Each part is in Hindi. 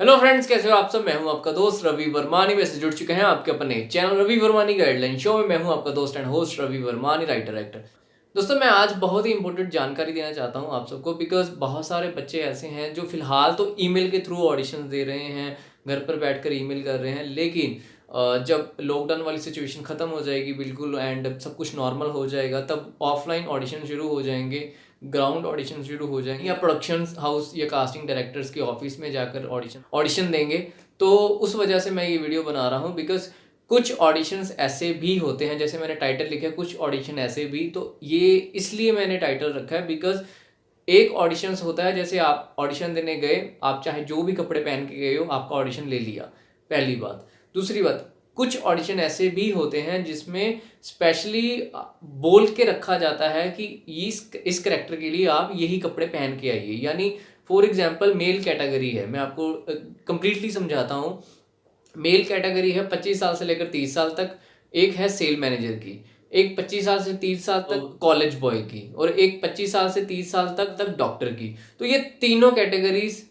हेलो फ्रेंड्स, कैसे हो आप सब। मैं हूं आपका दोस्त रवि वर्मानी। वैसे जुड़ चुके हैं आपके अपने channel Ravi Varmani guideline show में। मैं हूं आपका दोस्त and host Ravi Varmani, writer actor. दोस्तों, मैं आज बहुत ही इंपॉर्टेंट जानकारी देना चाहता हूं आप सबको, बिकॉज बहुत सारे बच्चे ऐसे हैं जो फिलहाल तो ईमेल के थ्रू ऑडिशन दे रहे हैं, घर पर बैठकर ईमेल कर रहे हैं, लेकिन जब लॉकडाउन वाली सिचुएशन ख़त्म हो जाएगी बिल्कुल एंड सब कुछ नॉर्मल हो जाएगा, तब ऑफलाइन ऑडिशन शुरू हो जाएंगे, ग्राउंड ऑडिशन शुरू हो जाएंगे, या प्रोडक्शन हाउस या कास्टिंग डायरेक्टर्स के ऑफिस में जाकर ऑडिशन देंगे। तो उस वजह से मैं ये वीडियो बना रहा हूँ, बिकॉज कुछ ऑडिशंस ऐसे भी होते हैं, जैसे मैंने टाइटल लिखा है कुछ ऑडिशन ऐसे भी, तो ये इसलिए मैंने टाइटल रखा है बिकॉज एक ऑडिशंस होता है, जैसे आप ऑडिशन देने गए, आप चाहे जो भी कपड़े पहन के गए हो, आपका ऑडिशन ले लिया, पहली बात। दूसरी बात, कुछ ऑडिशन ऐसे भी होते हैं जिसमें स्पेशली बोल के रखा जाता है कि इस करेक्टर के लिए आप यही कपड़े पहन के आइए। यानी फॉर एग्जांपल मेल कैटेगरी है, मैं आपको कंप्लीटली समझाता हूँ। मेल कैटेगरी है 25 साल से लेकर 30 साल तक, एक है सेल मैनेजर की, एक 25 साल से 30 साल तक कॉलेज बॉय की, और एक 25 साल से 30 साल तक डॉक्टर की। तो ये तीनों कैटेगरीज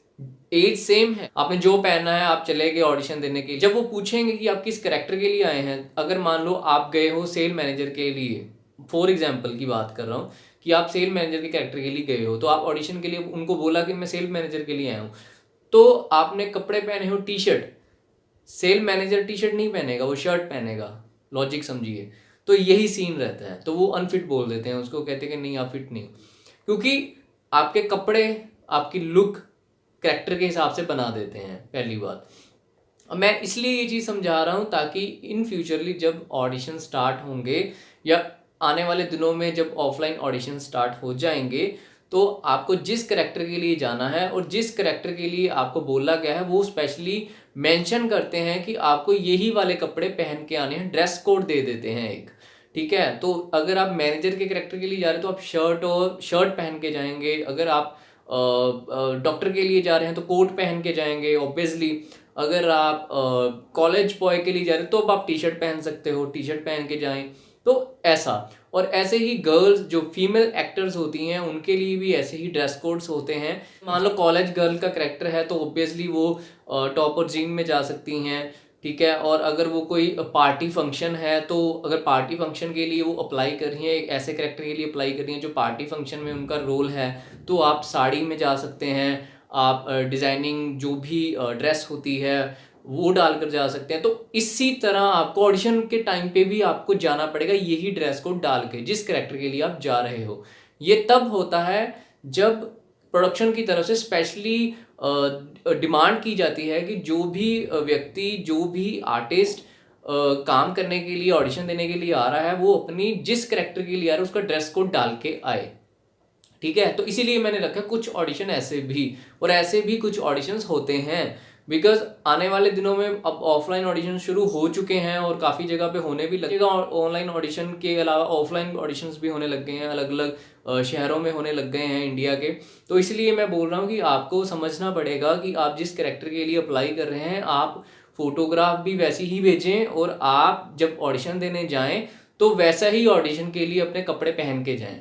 एज सेम है, आपने जो पहना है आप चले गए ऑडिशन देने के लिए। जब वो पूछेंगे कि आप किस करेक्टर के लिए आए हैं, अगर मान लो आप गए हो सेल मैनेजर के लिए, फॉर एग्जाम्पल की बात कर रहा हूँ कि आप सेल मैनेजर के कैरेक्टर के लिए गए हो, तो आप ऑडिशन के लिए उनको बोला कि मैं सेल मैनेजर के लिए आया हूँ, तो आपने कपड़े पहने हो T shirt, sale manager T shirt नहीं पहनेगा, वो शर्ट पहनेगा। लॉजिक समझिए। तो यही सीन रहता है, तो वो अनफिट बोल देते हैं उसको, कहते हैं कि नहीं आप फिट नहीं हो, क्योंकि आपके कपड़े आपकी लुक कैरेक्टर के हिसाब से बना देते हैं, पहली बात। अब मैं इसलिए ये चीज़ समझा रहा हूँ ताकि इन फ्यूचरली जब ऑडिशन स्टार्ट होंगे या आने वाले दिनों में जब ऑफलाइन ऑडिशन स्टार्ट हो जाएंगे, तो आपको जिस करेक्टर के लिए जाना है और जिस करेक्टर के लिए आपको बोला गया है, वो स्पेशली मेंशन करते हैं कि आपको यही वाले कपड़े पहन के आने हैं, ड्रेस कोड दे देते हैं एक। ठीक है, तो अगर आप मैनेजर के करेक्टर के लिए जा रहे हैं तो आप शर्ट पहन के जाएंगे, अगर आप डॉक्टर के लिए जा रहे हैं तो कोट पहन के जाएंगे ऑब्वियसली, अगर आप कॉलेज बॉय के लिए जा रहे हैं तो आप टी शर्ट पहन सकते हो, टी शर्ट पहन के जाएं। तो ऐसा, और ऐसे ही गर्ल्स जो फीमेल एक्टर्स होती हैं उनके लिए भी ऐसे ही ड्रेस कोड्स होते हैं। मान लो कॉलेज गर्ल का कैरेक्टर है तो ऑब्वियसली वो टॉप और जीन में जा सकती हैं, ठीक है। और अगर वो कोई पार्टी फंक्शन है, तो अगर पार्टी फंक्शन के लिए वो अप्लाई कर रही है, एक ऐसे कैरेक्टर के लिए अप्लाई कर रही हैं जो पार्टी फंक्शन में उनका रोल है, तो आप साड़ी में जा सकते हैं, आप डिज़ाइनिंग जो भी ड्रेस होती है वो डालकर जा सकते हैं। तो इसी तरह आपको ऑडिशन के टाइम पे भी आपको जाना पड़ेगा यही ड्रेस कोड डाल के, जिस कैरेक्टर के लिए आप जा रहे हो। ये तब होता है जब प्रोडक्शन की तरफ से स्पेशली डिमांड की जाती है कि जो भी व्यक्ति, जो भी आर्टिस्ट काम करने के लिए, ऑडिशन देने के लिए आ रहा है, वो अपनी जिस कैरेक्टर के लिए आ रहा है उसका ड्रेस कोड डाल के आए। ठीक है, तो इसीलिए मैंने रखा कुछ ऑडिशन ऐसे भी, और ऐसे भी कुछ ऑडिशंस होते हैं, बिकॉज आने वाले दिनों में अब ऑफलाइन ऑडिशन शुरू हो चुके हैं और काफ़ी जगह पे होने भी लगेगा। ऑनलाइन ऑडिशन के अलावा ऑफलाइन ऑडिशंस भी होने लग गए हैं, अलग अलग शहरों में होने लग गए हैं इंडिया के। तो इसलिए मैं बोल रहा हूँ कि आपको समझना पड़ेगा कि आप जिस कैरेक्टर के लिए अप्लाई कर रहे हैं, आप फोटोग्राफ भी वैसी ही भेजें, और आप जब ऑडिशन देने जाएं तो वैसा ही ऑडिशन के लिए अपने कपड़े पहन के जाएं।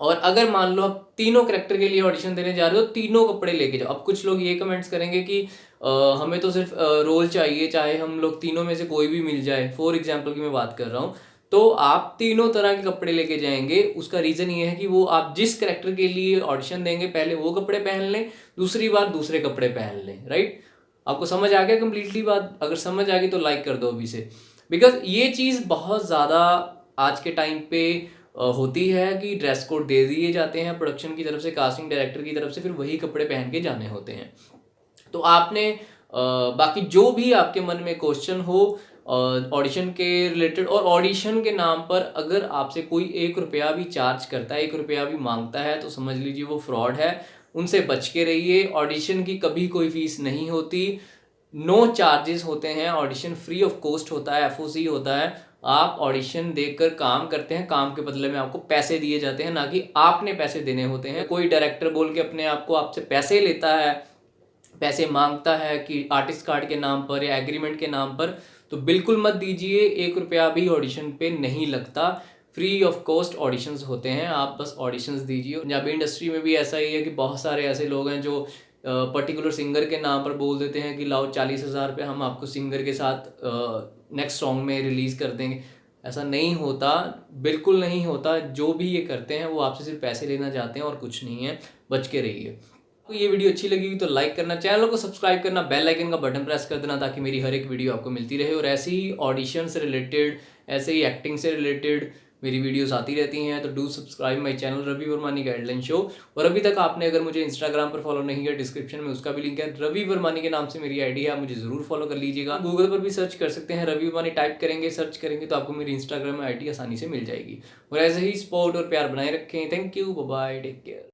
और अगर मान लो आप तीनों करेक्टर के लिए ऑडिशन देने जा रहे हो, तीनों कपड़े लेके जाओ। अब कुछ लोग ये कमेंट्स करेंगे कि हमें तो सिर्फ रोल चाहिए, चाहे हम लोग तीनों में से कोई भी मिल जाए, फॉर एग्जांपल की मैं बात कर रहा हूँ, तो आप तीनों तरह के कपड़े लेके जाएंगे। उसका रीज़न ये है कि वो आप जिस करेक्टर के लिए ऑडिशन देंगे, पहले वो कपड़े पहन लें, दूसरी बार दूसरे कपड़े पहन लें। राइट, आपको समझ आ गया कंप्लीटली बात? अगर समझ आ गई तो लाइक कर दो अभी से, बिकॉज ये चीज़ बहुत ज़्यादा आज के टाइम पे होती है कि ड्रेस कोड दे दिए जाते हैं प्रोडक्शन की तरफ से, कास्टिंग डायरेक्टर की तरफ से, फिर वही कपड़े पहन के जाने होते हैं। तो आपने बाकी जो भी आपके मन में क्वेश्चन हो ऑडिशन के रिलेटेड, और ऑडिशन के नाम पर अगर आपसे कोई 1 रुपया भी चार्ज करता है, 1 रुपया भी मांगता है, तो समझ लीजिए वो फ्रॉड है, उनसे बच के रहिए। ऑडिशन की कभी कोई फीस नहीं होती, नो चार्जेस होते हैं, ऑडिशन फ्री ऑफ कॉस्ट होता है, एफओसी होता है। आप ऑडिशन देकर काम करते हैं, काम के बदले में आपको पैसे दिए जाते हैं, ना कि आपने पैसे देने होते हैं। कोई डायरेक्टर बोल के अपने आप को आपसे पैसे लेता है, पैसे मांगता है कि आर्टिस्ट कार्ड के नाम पर या एग्रीमेंट के नाम पर, तो बिल्कुल मत दीजिए। 1 रुपया भी ऑडिशन पे नहीं लगता, फ्री ऑफ कॉस्ट ऑडिशंस होते हैं, आप बस ऑडिशंस दीजिए। पंजाबी इंडस्ट्री में भी ऐसा ही है कि बहुत सारे ऐसे लोग हैं जो पर्टिकुलर सिंगर के नाम पर बोल देते हैं कि लाओ 40,000 पे हम आपको सिंगर के साथ नेक्स्ट सॉन्ग में रिलीज़ कर देंगे। ऐसा नहीं होता, बिल्कुल नहीं होता। जो भी ये करते हैं वो आपसे सिर्फ पैसे लेना चाहते हैं और कुछ नहीं है। बच के रहिए। तो ये वीडियो अच्छी लगी तो लाइक करना, चैनल को सब्सक्राइब करना, बेल आइकन का बटन प्रेस कर देना ताकि मेरी हर एक वीडियो आपको मिलती रहे। और ऐसे ही ऑडिशन से रिलेटेड, ऐसे ही एक्टिंग से रिलेटेड मेरी वीडियोस आती रहती हैं। तो do subscribe my channel Ravi Varmani guideline show. और अभी तक आपने अगर मुझे इंस्टाग्राम पर फॉलो नहीं किया, डिस्क्रिप्शन में उसका भी लिंक है। रवि वर्मानी के नाम से मेरी आईडी है, आप मुझे जरूर फॉलो कर लीजिएगा। गूगल पर भी सर्च कर सकते हैं, रवि वर्मानी टाइप करेंगे, सर्च करेंगे तो आपको मेरी इंस्टाग्राम में आईडी आसानी से मिल जाएगी। और ऐसे ही सपोर्ट और प्यार बनाए रखें। Thank you, bye bye, take care.